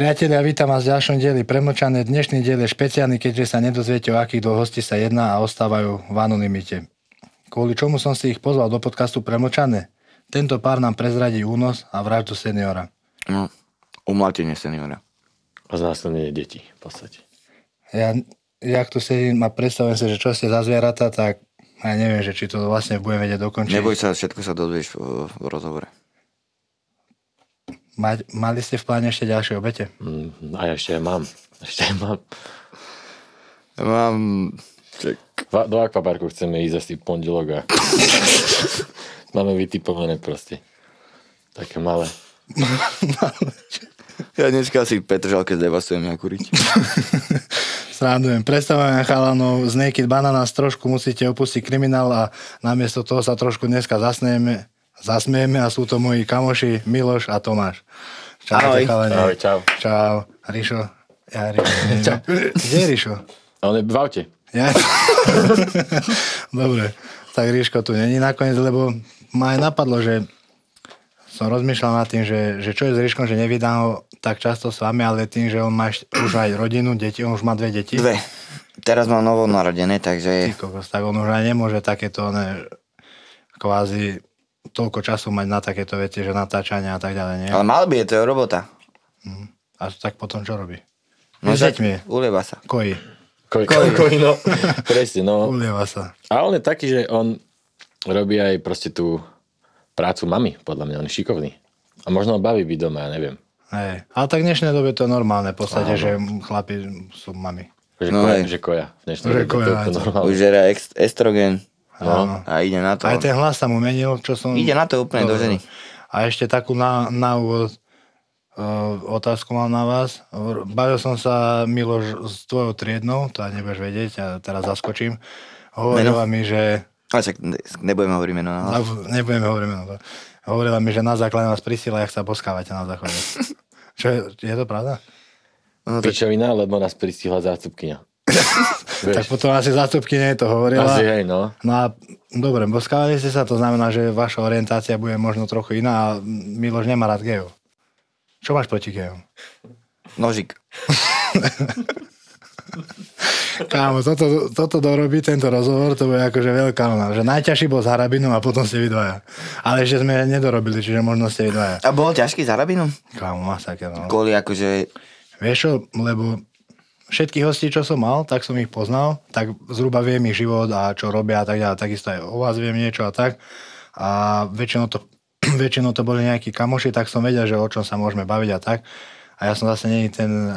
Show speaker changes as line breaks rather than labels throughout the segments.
Priatelia, vítam vás v ďalšom dieli Premlčané. Dnešný diel je špeciálny, keďže sa nedozviete, o akých dvoch hostí sa jedná a ostávajú v anonymite. Kvôli čomu som si ich pozval do podcastu Premlčané? Tento pár nám prezradí únos a vraždu seniora.
No, umlátenie seniora.
A znásilnenie detí v podstate.
Jak tu sedím a predstavujem si, že čo ste za zvieratá, tak ja neviem, že či to vlastne budem vedieť dokončiť.
Neboj sa, všetko sa dozvieš v rozhovore.
Mali ste v pláne ešte ďalšie obete?
A ja ešte mám.
Mám...
Do akvaparku chceme ísť asi pondelok a máme vytipované proste. Také malé.
Ja dneska si Petržalke zdevastujem jakuriť.
Srandujem. Predstavujem chalanov z Naked Bananas. Trošku musíte opustiť kriminál a namiesto toho sa trošku dneska zasmejeme a sú to moji kamoši Miloš a Tomáš.
Ahoj.
Ahoj, čau.
Čau. Rišo. Ja Rišo. Kde je Rišo?
A on je v aute.
Ja? Dobre. Tak Riško tu není nakoniec, lebo ma aj napadlo, že som rozmýšľal nad tým, že čo je s Riškom, že nevydám ho tak často s vami, ale tým, že on má už aj rodinu, deti, on už má 2 deti.
2. Teraz mám novonarodené, takže...
Ty kokos, tak on už aj nemôže takéto kvázi toľko času mať na takéto veci, že natáčania a tak ďalej, nie?
Ale mal by, je to robota.
A tak potom čo robí?
No,
Deťmi.
ulieva sa.
Koji.
Koji, no. Presne, no.
Ulieva sa.
A on je taký, že on robí aj proste tú prácu mami, podľa mňa. On je šikovný. A možno ho baví byť doma, ja neviem.
Hej. Ale tak v dnešnej dobe to je normálne v podstate, že chlapi sú mami.
Že koja. V dnešnej dobe to je to normálne.
Už žere estrogen.
No.
A ide na to.
Aj ten hlas sa mu menil, čo som...
Ide na to úplne do ženy.
A ešte takú na úvod otázku mám na vás. Bavil som sa, Miloš, s tvojou triednou, to aj nebudeš vedieť, ja teraz zaskočím. Hovorila mi, že...
Ale však nebudeme hovoriť meno.
Nebudeme hovoriť meno. Hovorila mi, že na základe vás prisíla, jak sa boskávate na základe. Čo je to pravda?
No,
Pičovina, lebo nás pristihla zástupkyňa.
Tak potom asi zástupkyňa to hovorila.
Asi hej, no.
No a dobre, boskávali ste sa, to znamená, že vaša orientácia bude možno trochu iná a Miloš nemá rád gejov. Čo máš proti gejom?
Nožik.
Kámo, toto dorobí tento rozhovor, to bude akože veľká ona. Že najťažší bol s Harabinom a potom ste vy dvaja. Ale ešte sme nedorobili, čiže možno ste vy dvaja.
A bol ťažký s Harabinom?
Kámo, masaker, no.
Kvôli akože...
Vieš čo, lebo všetkých hostí, čo som mal, tak som ich poznal, tak zhruba viem ich život a čo robia a tak ďalej. Takisto aj o vás viem niečo a tak. A väčšinou to boli nejakí kamoši, tak som vedel, že o čom sa môžeme baviť a tak. A ja som zase nie ten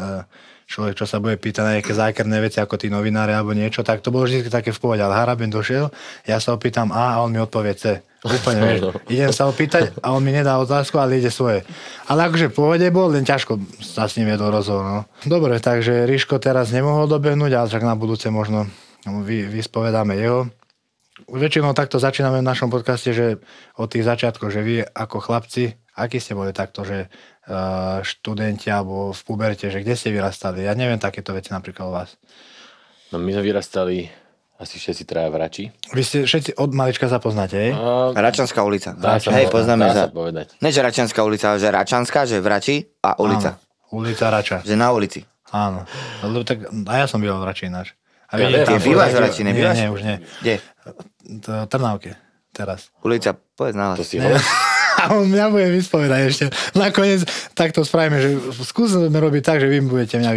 človek, čo sa bude pýtať na nejaké zákerné veci ako tí novinári alebo niečo, tak to bolo vždy také v pohode. Ale Harabin došiel, ja sa opýtam A a on mi odpovie C. Úplne, vieš. Idem sa opýtať a on mi nedá otázku, ale ide svoje. Ale akože v pohode bol, len ťažko sa s ním viedol rozhovor. No. Dobre, takže Ríško teraz nemohol dobehnúť, ale však na budúce možno vyspovedáme jeho. Väčšinou takto začíname v našom podcaste, že od tých začiatkov, že vy ako chlapci, akí ste boli takto, že študenti alebo v puberte, že kde ste vyrastali? Ja neviem takéto veci napríklad o vás.
No my sme vyrastali asi všetci traja v Rači.
Vy ste všetci od malička sa poznáte, hej?
Račanská ulica.
Hej,
poznáme
sa povedať.
Ne, že Račanská ulica, ale že Račanská, že v Rači a ulica.
Áno, ulica Rača.
Že na ulici.
Áno. Tak, a ja som býval v Rači ináč. A
Ja
vidíte,
viem,
Ty bývaš v Rači, nebývaš?
Nie, už nie.
Kde?
Trnávke, teraz.
Ulica, povedz na
To
hlas.
si hovoril.
A on mňa bude vyspovedať ešte. Nakoniec takto spravíme, že skúsime robiť tak, že vy budete mňa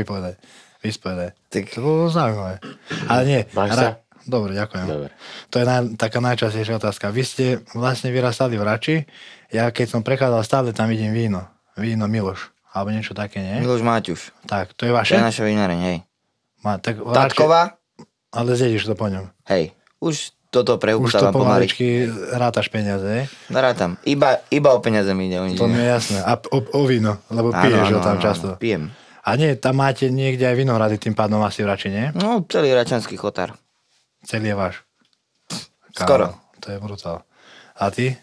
vyspovedať.
Tak...
To bolo zaujímavé. Ale nie.
Máš sa?
Dobre, ďakujem.
Dobre.
To je taká najčastejšia otázka. Vy ste vlastne vyrastali v Rači. Ja keď som prechádzal, stále tam vidím víno. Víno Miloš. Alebo niečo také, nie?
Miloš Máťuš.
Tak, to je
To
vaše?
je naša vináreň, hej.
Tak,
Tatková?
Ale zjedíš to po ňom.
Hej. Už toto
Už to
preúptávam pomaly.
pomaličky rátaš peniaze, hej?
Narátam. Iba o peniaze mi ide.
To mi je jasné. A o víno, lebo piješ ho tam často.
Pijem.
A nie, tam máte niekde aj vinohrady, tým pádom asi v Rači, nie?
No, celý račanský chotár.
Celý je váš.
Skoro.
To je brutál. A ty?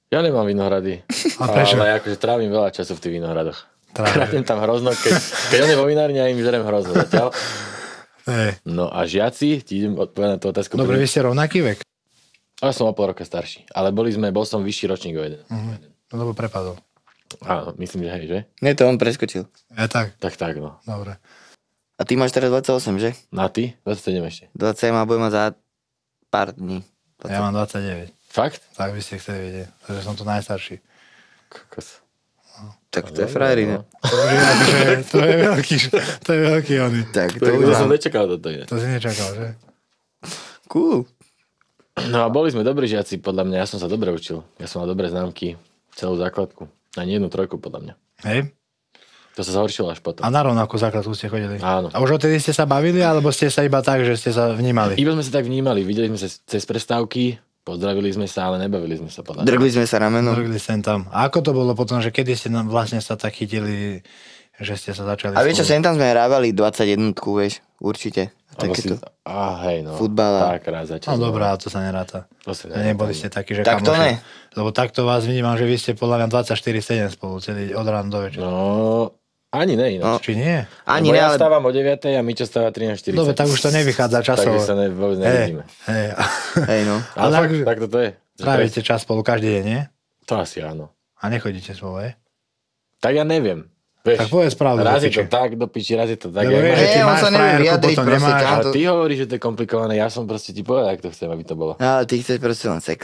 Ja nemám vinohrady.
A prečo?
Ale akože trávim veľa času v tých vinohradoch.
Trávim.
Trávim tam hrozno, keď on je vo vinárni, ja im žerem hrozno zatiaľ.
Hej.
No a žiaci, ti idem odpovedať na tú otázku.
Dobre, vy ste rovnaký vek?
Ja som o pol roka starší, ale bol som vyšší ročník o jeden.
Lebo prepadol.
Áno, myslím, že hej, že?
Nie, to on preskočil.
Ja tak,
Tak, no.
dobre.
A ty máš teraz 28, že?
Na ty? 27 ešte.
27 a budem mať za pár dní.
Ja mám 29.
Fakt?
Tak by ste chceli vedieť, že som tu najstarší.
Kokos.
Tak to je frajerina.
To je veľký oný.
Tak to
To
už
som
mám.
nečakal toto iné.
To si nečakal, že?
Cool.
No a boli sme dobrí žiaci, podľa mňa. Ja som sa dobre učil. Ja som mal dobré známky. Celú základku. Ani jednu trojku, podľa mňa.
Hej?
To sa zhoršilo až potom.
A na rovnakú základku ste chodili?
Áno.
A už odtedy ste sa bavili, alebo ste sa iba tak, že ste sa vnímali?
Iba sme sa tak vnímali. Videli sme sa cez prestávky, pozdravili sme sa, ale nebavili sme sa podľa mňa.
Drgli sme sa rameno.
Drgli sem tam. A ako to bolo potom, že kedy ste vlastne sa tak chytili, že ste sa začali
A vieš čo,
spolu?
sem tam sme hrávali 21, vieš, určite. Takéto.
Hej, no.
Futbal.
Tak raz začal.
No dobré, ale to sa neráta.
To sa neráta.
Neboli ste takí, že
Tak to
kamoši.
ne.
Lebo takto vás vnímam, že vy ste podľa mňa 24/7 spolu, celý od rána do večera.
No, ani ne ináč.
Či nie?
Ani
Lebo
ne,
ja
ale...
stávam o 9 a Mičo stáva 13:40.
Dobre, tak už to nevychádza časovo.
Takže sa vôbec nevidíme.
Hej.
Hej, no.
Ale
Ale
fakt,
tak-
tak toto je. Že
Trávite čas spolu každý deň, nie?
To asi áno.
A nechodíte spolu, hej?
Tak ja neviem. Vieš,
Tak povedz pravdu,
raz
do
je to
piči.
tak, do piči, raz je to tak.
Lebo
jak
vieš,
máš.
že ty
on
máš
sa nevie
frajerku,
vyjadriť,
potom
proste,
nemáš.
kam
Ale
to-
ty hovoríš, že to je komplikované, ja som proste ti povedal, jak to chcem, aby to bolo.
Ale ty chceš proste len sex.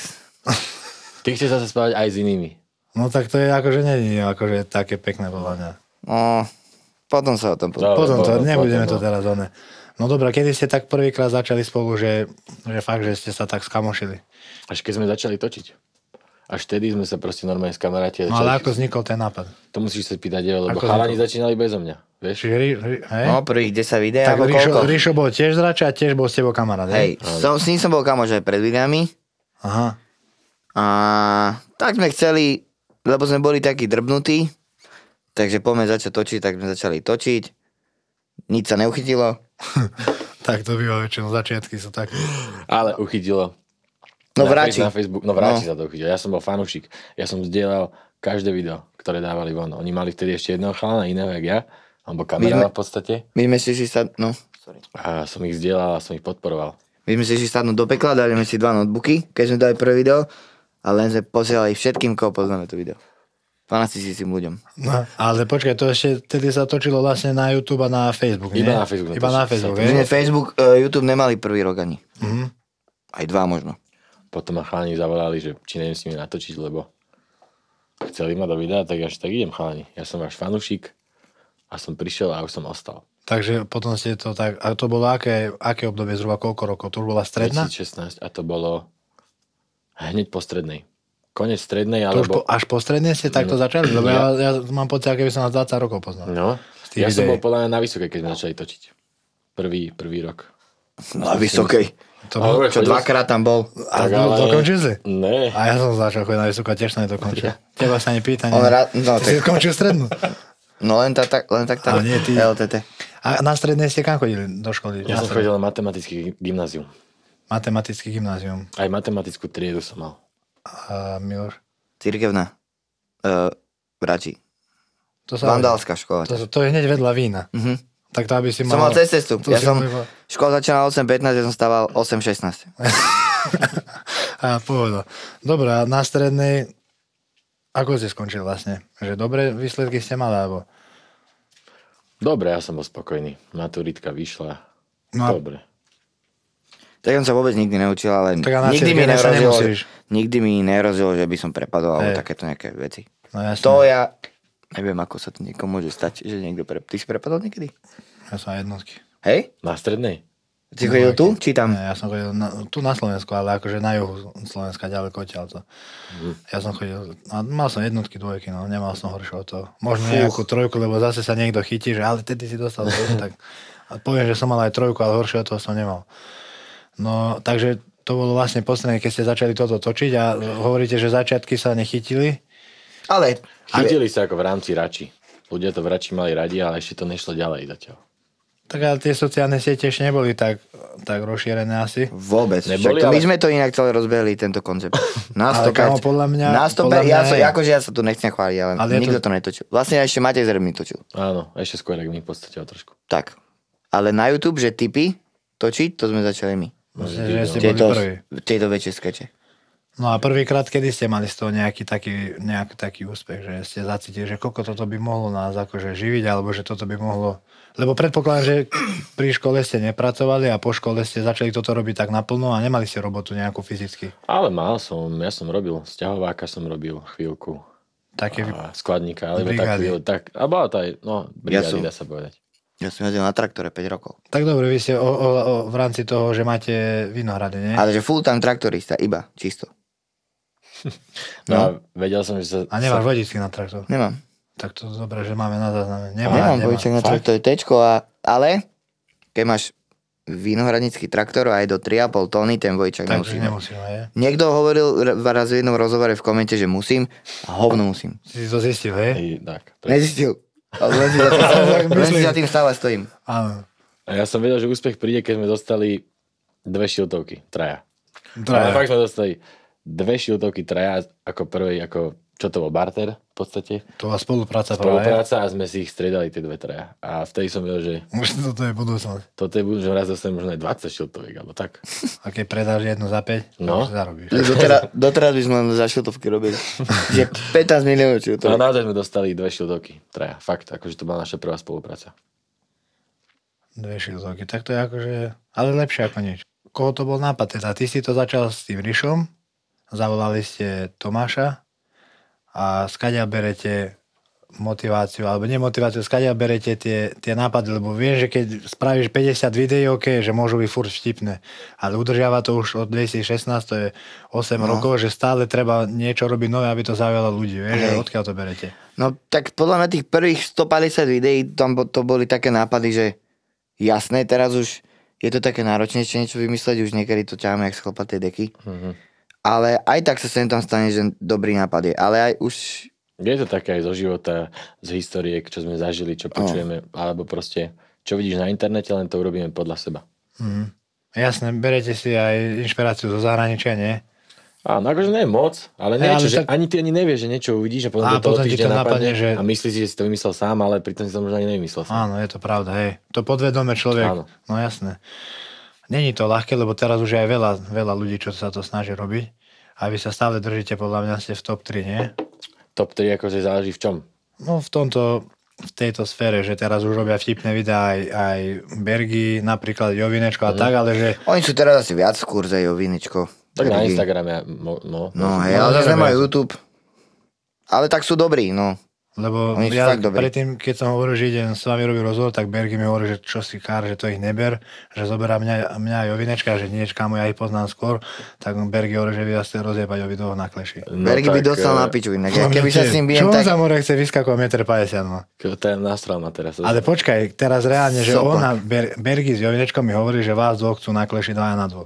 Ty chceš zase spávať aj s inými.
No tak to je akože nie akože také pekné podľa mňa.
No, potom sa o tom
No.
Potom to,
potom,
nebudeme to
no.
teraz one. No dobré, kedy ste tak prvýkrát začali spolu, že fakt, že ste sa tak skamošili?
Až keď sme začali točiť. Až vtedy sme sa proste normálne skamaráti.
No ale ako vznikol ten nápad?
To musíš sa spýtať, jeho, lebo
Ako
chalani
vznikol?
začínali bezo mňa. Vieš?
Čiže, hej?
No, prvých 10 videí,
Tak
alebo
Ríšo,
koľko?
Ríšo bol tiež z Rača a tiež bol s tebou kamarát, hej?
Hej, s ním som bol kamoš aj pred videami.
Aha.
A tak sme chceli, lebo sme boli takí drbnutí, takže poďme začať točiť, tak sme začali točiť. Nič sa neuchytilo.
Tak to býva väčšinou, začiatky sú také.
Ale uchytilo.
No
Na
vráči.
Na Facebook, no vráči sa to uchytilo. Ja som bol fanúšik. Ja som zdieľal každé video, ktoré dávali von. Oni mali vtedy ešte jedného chalana, iného jak ja. On bol kamerála v podstate.
My sme si sadnúť, no, sorry.
A som ich zdieľal a som ich podporoval.
My sme si sadnúť do pekla, dali sme si 2 notebooky, keď sme dali prvé video, a len sme posielali všetkým, koho poznáme to video. 12 000 ľuďom.
No, ale počkaj, to ešte tedy sa točilo vlastne na YouTube a na Facebook, nie?
Iba na Facebook
Iba na
natočili
Facebook,
sa to.
hej?
My Facebook, YouTube nemali prvý rok ani.
Mhm.
Aj 2 možno.
Potom ma chalani zavolali, že či neviem s nimi natočiť, lebo chceli ma do videa, tak až tak idem chalani. Ja som váš fanúšik a som prišiel a už som ostal.
Takže potom ste to tak... A to bolo aké obdobie, zhruba koľko rokov? To už bola stredná?
2016 a to bolo hneď po strednej. Konec strednej,
To už
alebo...
až po strednej ste takto začali? Lebo ja mám pocit, keby som vás 20 rokov poznal.
No,
tých
ja som
videí.
bol podľa mňa na vysokej, keď sme začali točiť. Prvý rok.
Na vysokej.
To bolo...
Čo dvakrát tam bol.
A
Tak ale-
dokončil si?
Ne.
A ja som začal chodiť na vysokú a tiež som nedokončil. Teba sa nepýta.
On rád, no,
Ty si
tak,
skončil strednú.
no len tak.
Ale nie, ty-
LTT.
A na strednej ste kam chodili do školy?
Ja
Na
som
strednej?
chodil na matematický gymnázium.
Matematický gymnázium.
Aj matematickú triedu som mal.
A Miloš?
Cirkevná. Brači.
To sa
Vandálska škola.
to je hneď vedľa vína.
Mhm.
Tak to aby si
Som mal cez cestu.
to
Ja
si
som,
mal-
škola začala 8.15, ja som stával 8.16.
A pohoda. Dobre, a na strednej ako ste skončili vlastne? Že dobré výsledky ste mali, alebo?
Dobre, ja som bol spokojný. Maturitka vyšla.
No a-
Dobre.
Tak som sa vôbec nikdy neučil, ale
Tak a na
nikdy mi
cirkevnej sa
nehrozilo,
nemusíš.
nikdy mi nehrozilo, že by som prepadol, alebo
Hej.
takéto nejaké veci.
No jasne.
To ja neviem, ako sa to niekomu môže stať, že niekto Ty si prepadol niekedy?
Ja som jednotky.
Hej?
Na strednej?
Ty chodil tu, či tam?
Ja som chodil tu na Slovensku, ale akože na juhu Slovenska, ďaleko odtiaľto. Ja som chodil, a mal som jednotky, dvojky, no nemal som horšie od toho. Možno nejakú trojku, lebo zase sa niekto chytí, že ale tedy si dostal dvojku, tak a poviem, že som mal aj trojku, ale horšie od toho som nemal. No, takže to bolo vlastne posledné, keď ste začali toto točiť a hovoríte, že začiatky sa nechytili.
Ale
Chytili sa ako v rámci Rači. Ľudia to v Rači mali radi, ale ešte to nešlo ďalej zatiaľ.
Tak ale tie sociálne siete ešte neboli tak rozšírené asi.
vôbec.
Neboli,
Však to my
ale-
sme to inak celé rozbehli, tento koncept. Na
Ale
100%.
kámo, podľa mňa-
Na 100%,
podľa mňa
ja sa tu nechcem chváliť, ale
Ale je
nikto
to-
to netočil. Vlastne ešte Matej Zrebný točil.
Áno, ešte skôr, ak my v podstate o trošku.
Tak. Ale na YouTube, že tipy točiť, to sme začali my.
Myslím, že ste boli prví.
Tieto väčšie skeče.
No a prvýkrát, kedy ste mali z toho nejaký taký úspech, že ste zacítili, že koľko toto by mohlo nás akože živiť, alebo že toto by mohlo... Lebo predpokladám, že pri škole ste nepracovali a po škole ste začali toto robiť tak naplno a nemali ste robotu nejakú fyzicky.
Ale ja som robil, sťahováka som robil chvíľku.
Také
A skladníka, alebo
brigády.
a bola to aj, brigády, dá sa povedať.
Ja som jazdil na traktore 5 rokov.
Tak dobre, vy ste v rámci toho, že máte vinohrady, nie?
Ale že full-time traktorista, iba, čisto.
No a vedel som, že sa...
A nemáš vodičky na traktor?
Nemám.
Tak to dobre, že máme na zázname.
Nemám vodiček na traktore tečko, ale keď máš vinohradnícky traktor a aj do 3,5 tóny, ten vodičak
Takže
nemusím.
nemusíme, je?
Niekto hovoril raz v jednom rozhovore v komente, že musím a hovno musím.
Si to zistil, hej?
Tak,
Nezistil. Ale len si za tým stále stojím.
Áno.
A ja som vedel, že úspech príde, keď sme dostali 2 šiltovky, traja.
Traja.
Ale fakt sme dostali 2 šiltovky traja ako prvej, ako čo to bol, barter v podstate.
To bola spolupráca.
Spolupráca a sme si ich striedali tie 2 traja. A vtedy som vedel, že
Už toto je budúcnosť.
toto je že raz dostanem možno aj 20 šiltoviek, alebo tak.
A keď predáš jednu za 5,
No.
to zarobíš.
Doteraz by sme len za šiltovky robili. Že 15 miliónov
No a
šiltovky.
naozaj sme dostali 2 šiltovky, traja. Fakt, akože to bola naša prvá spolupráca.
2 šiltovky, tak to je akože, ale lepšie ako nič. Koho to bol nápad? Teda ty si to začal s tým Rišom, zavolali ste Tomáša a skadia berete motiváciu, alebo nemotiváciu, skadia berete tie nápady, lebo vieš, že keď spravíš 50 videí, ok, že môžu byť furt vtipné, ale udržiava to už od 2016, to je 8 rokov, že stále treba niečo robiť nové, aby to zaujalo ľudí, vieš, že odkiaľ to berete?
No tak podľa mňa tých prvých 150 videí, tam to boli také nápady, že jasné, teraz už je to také náročnejšie niečo vymysleť, už niekedy to ťaháme jak z chlpatej deky. Ale aj tak sa sem tam stane, že dobrý nápad je. Ale aj už...
Je to také aj zo života, z historiek, čo sme zažili, čo počujeme, alebo proste, čo vidíš na internete, len to urobíme podľa seba.
Jasné, berete si aj inšpiráciu zo zahraničia, nie?
Áno, akože nie je moc, ale niečo, že ani ty ani nevieš, že niečo uvidíš a potom
A
do toho
potom ti
týždňa
to
napadne
napadne, že-
a myslíš si, že si to vymyslel sám, ale pritom si to možno ani nevymyslel sám.
Áno, je to pravda, hej. To podvedome človek,
Áno.
no jasné. Není to ľahké, lebo teraz už je aj veľa ľudí, čo sa to snaží robiť. A vy sa stále držíte, podľa mňa ste v top 3, nie?
Top 3 akože záleží v čom?
No v tejto sfére, že teraz už robia vtipné videá aj Bergy, napríklad Jovinečko a tak, ale že...
Oni sú teraz asi viac v kurze, Jovinečko.
Tak na
Bergy.
Instagrame,
No hej, ale zase nemajú YouTube. Ale tak sú dobrí, no.
Lebo
Oni sú
ja
fakt dobrí.
predtým, keď som hovoril, že idem s vami robiť rozhovor, tak Bergy mi hovorí, že čo si kár, že to ich neber, že zoberá mňa a Jovinečka, že nie, kámo, ja ich poznám skôr, tak Bergy hovorí, že vy vás chcete rozjebať obidvoch na kleši.
Bergy by dostal na piču inak. Ja keby sa s ním bijem,
Čo on
tak...
za more chce vyskakovať 1,50 m, no.
To je nástrel ma teraz.
Ale počkaj, teraz reálne, že
Sopak.
on a Bergy s Jovinečkom mi hovorí, že vás dvoch chcú na kleši 2 na 2.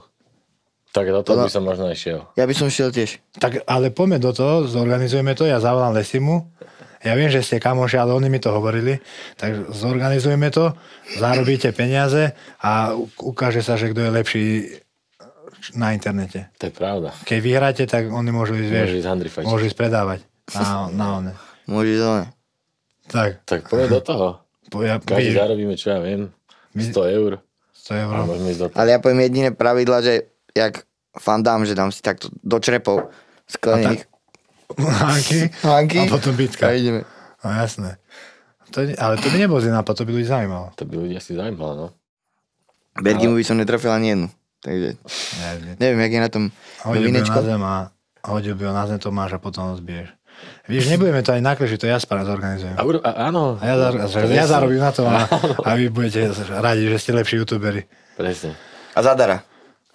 Tak do toho by som možno išiel.
Ja by som šiel tiež.
Tak ale poďme do toho, zorganizujeme to, ja zavolám Lesimu. Ja viem, že ste kamoši, ale oni mi to hovorili. Tak zorganizujeme to, zarobíte peniaze a ukáže sa, že kto je lepší na internete.
To je pravda.
Keď vyhráte, tak oni môžu ísť, vieš,
Môžu ísť handrifajčiť.
môžu ísť predávať na one.
Môže ísť zóne.
Tak,
Tak poďme do toho. Každý zarobíme, čo ja viem, 100 eur.
100 eur.
A môžeme ísť do toho.
Ale ja poviem jediné pravidla, že jak fandám, že dám si takto do črepov sklených
Hanky
hanky
a potom bitka.
a ideme.
No jasné. Ale to by nebol zlý nápad, to by ľudí zaujímalo.
To by ľudia si zaujímalo, no.
Bergimu by som netrafil ani jednu. Takže neviem, jak je na tom
Hodil by ho
Jovinečko.
na zem a hodil by ho na zem Tomáš a potom ho zbiješ. Víš, nebudeme to aj na kleši, to ja zorganizujem.
Áno.
A ja zarobím na tom a vy budete radi, že ste lepší youtuberi.
Presne.
A zadara.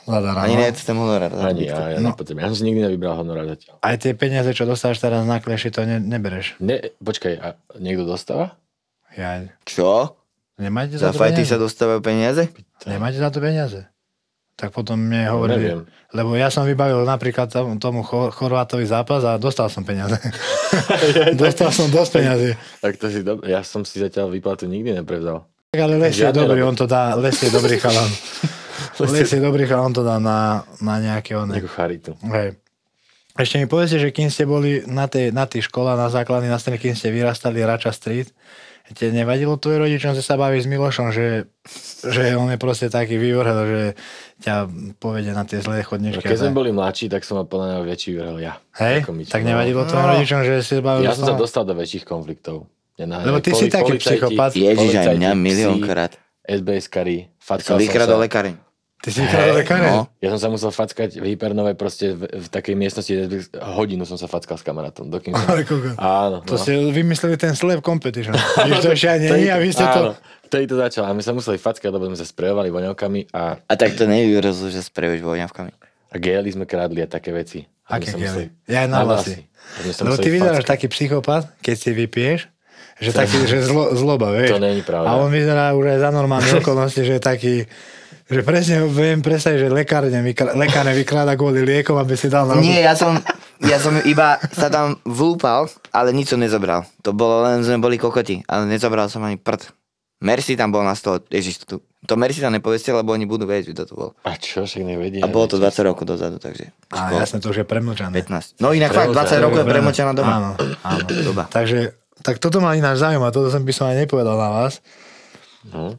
Zadara,
Ani
no.
nechcem honorár.
Ani ja nepotrebujem. Ja som si nikdy nevybral honorár zatiaľ.
Aj tie peniaze, čo dostávaš teraz na kleši, to nebereš.
Počkaj, a niekto dostáva?
Ja,
Čo?
nemáte za
Za
to
fajty
peniaze?
sa dostávajú peniaze?
Nemáte za to peniaze? Tak potom mne hovorili,
neviem.
lebo ja som vybavil napríklad tomu Chorvátovi zápas a dostal som peniaze. Dostal som dosť peniazy.
Tak to si ja som si zatiaľ výplatu nikdy neprevzal.
Tak ale Les je
Žiadne
dobrý,
roboty.
on to dá, Les je dobrý chalan. Les je dobrý chalan, on to dá na nejaké one.
Nejakú charitu.
Hej. Ešte mi povedzte, že kým ste boli na tej škole, na základnej, na strane, kým ste vyrastali Rača Street, Te nevadilo tvoj rodičom, že sa baví s Milošom, že on je proste taký vývrhel, že ťa povede na tie zlé chodničky.
Keď sme boli mladší, tak som mal podľa mňa väčší vývrhel ja.
Hej? Tak nevadilo tvojim rodičom, že si bavil
Ja som sa dostal do väčších konfliktov.
Lebo ty si taký psychopat.
Ježiš, aj mňa miliónkrát.
SBS-kari,
Som vykradol lekáreň.
Ty si vykradol lekáreň?
No.
Ja som sa musel fackať v Hypernovej proste v takej miestnosti, hodinu som sa fackal s kamarátom.
Ale koľko?
Áno.
To ste vymysleli ten slave competition. Víš, to ešte aj nie a vy ste to...
Áno, vtedy to začalo. A my sa museli fackať, lebo sme sa sprejovali voňavkami a
tak to nevyrozul, že sprejuješ voňavkami.
gely sme krádli a také veci. A
Aké
my sa
gely? Ja aj na vlasy. Lebo ty vyzeráš taký psychopat, keď si vypiješ, že taký, že zloba, vieš.
To není pravda.
A on vyzerá už aj za normálne okolnosti, že je taký, že presne viem predstaviť, že lekárne vykráda kvôli liekom, aby si dal na...
Nie, ja som iba sa tam vlúpal, ale nič som nezobral. To bolo len, sme boli kokoti, ale nezobral som ani prd. Merci tam bol na stole, ježiš, to Merci tam nepovedzte, lebo oni budú vedieť, kto to bol.
A čo, však nevedia.
A bolo to 20 rokov dozadu, takže...
A jasne, to už je premlčané.
15. No inak fakt, 20 rokov je premlčaná doba.
Áno.
Doba.
Takže, tak toto ma ináč zaujíma, toto by som aj nepovedal na vás.
No.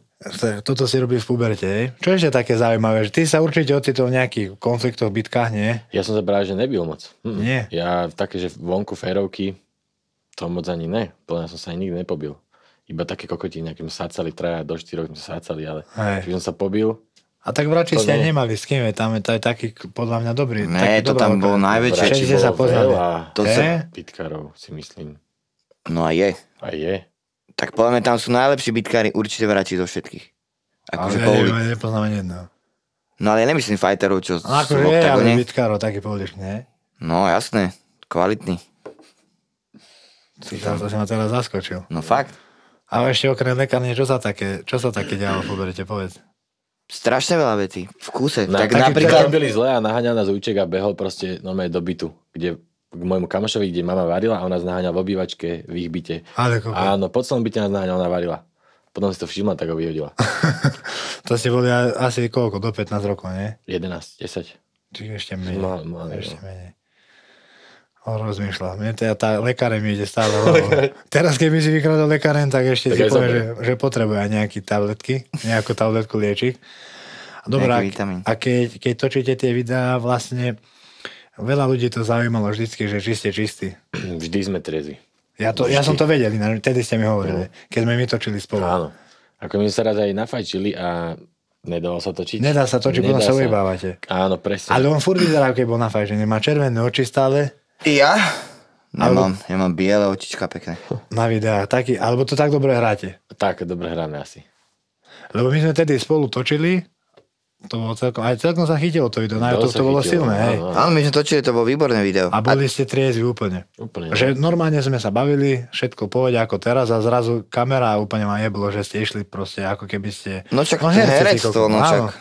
Toto si robí v puberte, hej? Čo ešte také zaujímavé? Že ty sa určite ocitol v nejakých konfliktoch, bitkách, nie?
Ja som sa práve, že nebil moc.
Nie.
Ja také, že vonku férovky, to moc ani ne. Plne som sa aj nikdy nepobil. Iba také kokoti, nejakým sácali, 3 do 4 sme sa sácali, ale keď som sa pobil...
A tak v Rači ste aj nemali s kým, tam je taký podľa mňa dobrý.
Ne, to tam bolo najväčšie.
Všetci sa poznali.
To bitkárov, si myslím.
No a je.
A je.
Tak podľa mňa tam sú najlepší bitkári určite v Rači zo všetkých. Akože
ale ja nepoznám ani jedného.
No ale ja nemyslím fighterov, čo sú v
akože je, ale
oktagone.
bitkárov taký pouličný, nie?
No jasné, kvalitný.
To si ma teraz zaskočil.
No fakt.
A ešte okrem lekárne, čo sa také dialo v puberte, povedz.
Strašne veľa vecí. V kúse.
Tak
napríklad...
byli zle a naháňal nás Ujček a behol proste normálne do bytu, kde k môjmu kamošovi, kde mama varila a on nás naháňal v obývačke, v ich byte. Áno, po celom byte nás naháňal, ona varila. Potom si to všimla, tak ho vyhodila.
To ste boli asi koľko? Do 15 rokov, nie?
11, 10.
Čiže ešte menej.
Ešte
menej. Rozmýšľam. Mne tá lekáreň mi ide stále hlavo. Teraz keby si vykradol lekáreň, tak ešte si povie, že potrebuje aj nejaké tabletky, nejakú tabletku liečik. Dobrá, a keď točíte tie videá, vlastne veľa ľudí to zaujímalo vždycky, že či ste čistí.
Vždy sme triezvi.
Ja som to vedel, vtedy ste mi hovorili, keď sme my točili spolu.
Áno. Ako my sa raz aj nafajčili a nedalo sa točiť.
Nedá sa točiť, potom sa ujebávate.
Áno, presne.
Ale on furt vyzerá, keď bol nafajčený. Má červené oči stále.
Ja mám biele očička pekné.
Na videách, taký, alebo to tak dobre hráte?
Tak, dobre hráme asi.
Lebo my sme tedy spolu točili, to bolo celkom sa chytilo to video, na YouTube to bolo silné, hej.
Áno, my sme točili, to bolo výborné video.
A boli ste triezvi úplne. Že normálne sme sa bavili, všetko pohode ako teraz a zrazu kamera úplne ma jeblo, že ste išli proste ako keby ste...
No čak herectvo, no čak.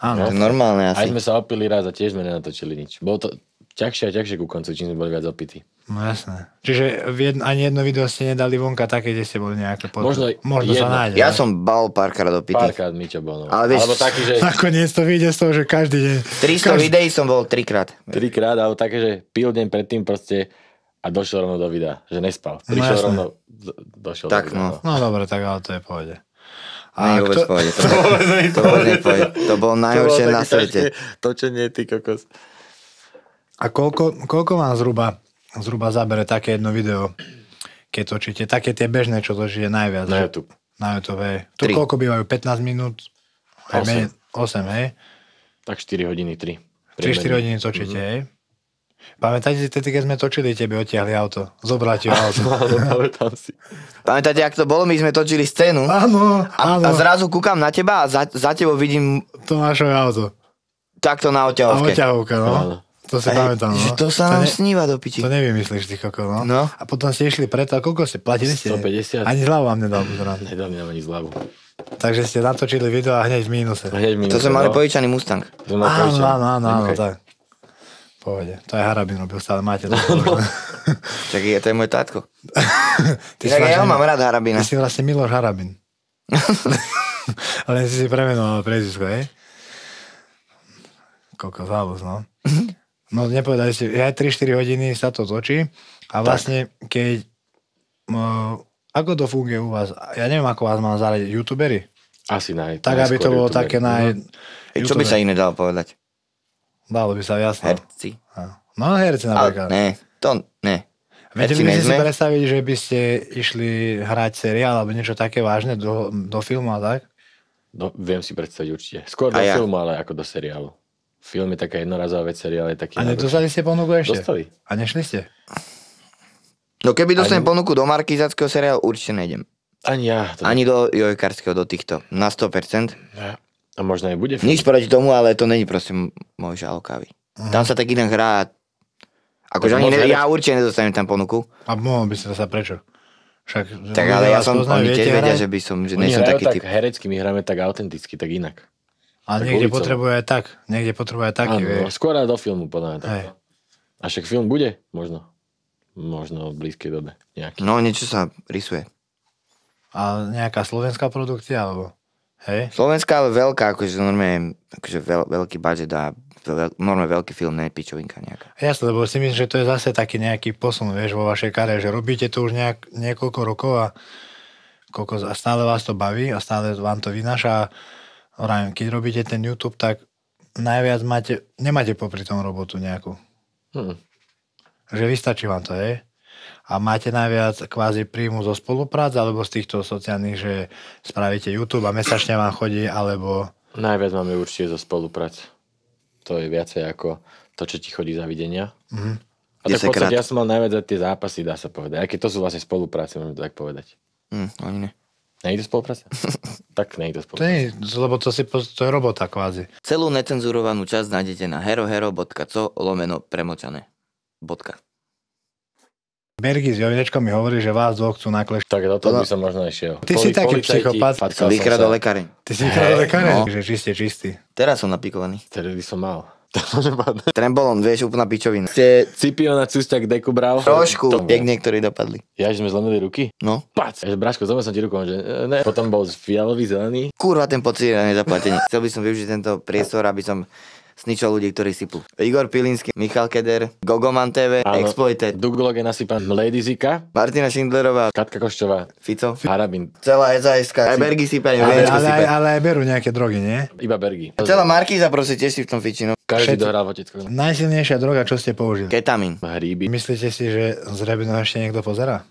Áno.
To je normálne asi.
Aj sme sa opili raz a tiež sme nenatočili nič. Bolo to ťažšie a ťažšie ku koncu, čím sme boli viac opití.
No jasné. Čiže ani jedno video ste nedali vonka také, kde ste boli nejaké
Možno
sa nájde.
Ja som bol párkrát opitý.
Párkrát Miťo bol. No.
Alebo
taký, že...
Nakoniec to vyjde z toho, že každý deň.
300 videí som bol 3-krát.
3-krát, ale také, že pil deň predtým proste a došiel rovno do videa. Že nespal. Prišiel rovno, došiel
tak,
do videa.
No dobre, tak ale to je v pohode.
Nie, vôbec v pohode. To bolo najhoršie na svete.
Točenie, ty kokos.
A koľko vám zhruba zabere také jedno video, keď točíte? Také tie bežné, čo točíte najviac?
Na YouTube.
Na YouTube, hej. Tu koľko bývajú? 15 minút? 8, hej?
Tak 4 hodiny, 3.
3-4 hodiny točíte, hej? Pamätáte si, keď sme točili, tebe odtiahli auto? Zobrali ti auto.
Pamätám si.
Pamätáte, jak to bolo? My sme točili scénu.
Áno.
A zrazu kúkam na teba a za tebou vidím...
Tomášové auto.
Takto na oťahovke.
Oťahovka, no. To si pamätám, no.
To sa nám sníva do piči.
To nevymyslíš, ty koko, no.
No.
A potom ste išli preto, a koľko ste platili?
150.
Ani zľavu vám nedal pozerať.
Nedal mi ani zľavu.
Takže ste natočili video a hneď v mínuse.
To sme mali požičaný Mustang.
Áno, tak. Pohode. To aj Harabin robil, stále máte to.
Tak to je môj tátko. Ja mám rád Harabina.
Ty si vlastne Miloš Harabin. Len si premenoval prezvisko, hej? Koľko zábuz, no. No nepovedali si, aj 3-4 hodiny sa to točí a vlastne keď Ako to funguje u vás? Ja neviem, ako vás mám zaradiť. YouTuberi?
Asi
tak, aby to bolo také
Čo by sa iné dalo povedať?
Dalo by sa, jasno.
Herci.
No, herci napríklad.
Ne.
Viete by si predstaviť, že by ste išli hrať seriál alebo niečo také vážne do filmu a tak?
Viem si predstaviť určite. Skôr do filmu, ale ako do seriálu. Film je taká jednorazová vec, seriál je taký...
A nedostali ste ponuku ešte?
Dostali.
A nešli ste?
No keby dostanem ponuku do markizáckého seriálu, určite nejdem.
Ani ja.
Ani do jojkarského, do týchto. Na 100%.
A možno aj bude film.
Nič proti tomu, ale to není proste môj žál kávy. Tam sa tak inak hrá. Akože ja určite nedostanem tam ponuku.
A mohol by sa prečo? Však,
tak ale ja som, oni tiež vedia, že by som, že nie som taký typ.
Herecky, my hráme tak autenticky, tak inak.
A tak niekde potrebuje aj tak. Niekde potrebuje aj taký,
vieš. Skôr aj do filmu, podľa mňa. A však film bude? Možno v blízkej dobe. Nejaký.
No, niečo sa rysuje.
A nejaká slovenská produkcia, alebo? Hej?
Slovenská, ale veľká, akože normálne, akože veľký budget a normálne veľký film, ne pičovinka nejaká.
Jasne, lebo si myslím, že to je zase taký nejaký posun, vieš, vo vašej kariére, že robíte to už niekoľko rokov a stále vás to baví a stále vám to vynáša. Keď robíte ten YouTube, tak najviac nemáte popri tom robotu nejakú. Že vystačí vám to, hej? A máte najviac kvázi príjmu zo spolupráce alebo z týchto sociálnych, že spravíte YouTube a mesačne vám chodí, alebo...
Najviac máme určite zo spolupráce. To je viacej ako to, čo ti chodí za videnia. A tak v podstate ja som mal najviac za tie zápasy, dá sa povedať. Aj keď to sú vlastne spolupráce, môžem to tak povedať.
Oni ne.
Nejde spolupráca? Tak nejde spolupráca.
To nie, lebo to je robota kvázi.
Celú necenzurovanú časť nájdete na herohero.co/premočané.
Bergy s Jovinečkom mi hovorí, že vás dvoch chcú naklešiť.
Tak do toho by som možno išiel.
Ty si taký psychopat.
Som vykradol lekáreň.
Ty si vykradol lekáreň? Že čistý.
Teraz som napikovaný.
Vtedy som mal.
Trembolon, vieš, úplná pičovina.
Cipiona Cusťak deku bral.
Trošku, jak niektorí dopadli.
Ja, že sme zlomili ruky?
No.
Pac! Braško, zlomil som ti rukou, že ne. Potom bol fialový, zelený.
Kurva, ten pocit je nezaplatený. Chcel by som využiť tento priestor, aby som sničal ľudí, ktorí sypú. Igor Pilinsky, Michal Keder, Gogoman TV, Exploited.
Duglog je nasypan Lady Zika,
Martina Schindlerová,
Katka Koščová,
Fico,
Harabin.
Celá SAS-ka, aj Bergy sypajú.
Ale aj berú nejaké drogy, nie?
Iba Bergy.
Celá Markíza proste tiež si v tom fiči, no.
Každý dohral v otecku.
Najsilnejšia droga, čo ste použili?
Ketamín.
Hríby.
Myslíte si, že z Rebinou ešte niekto pozerá?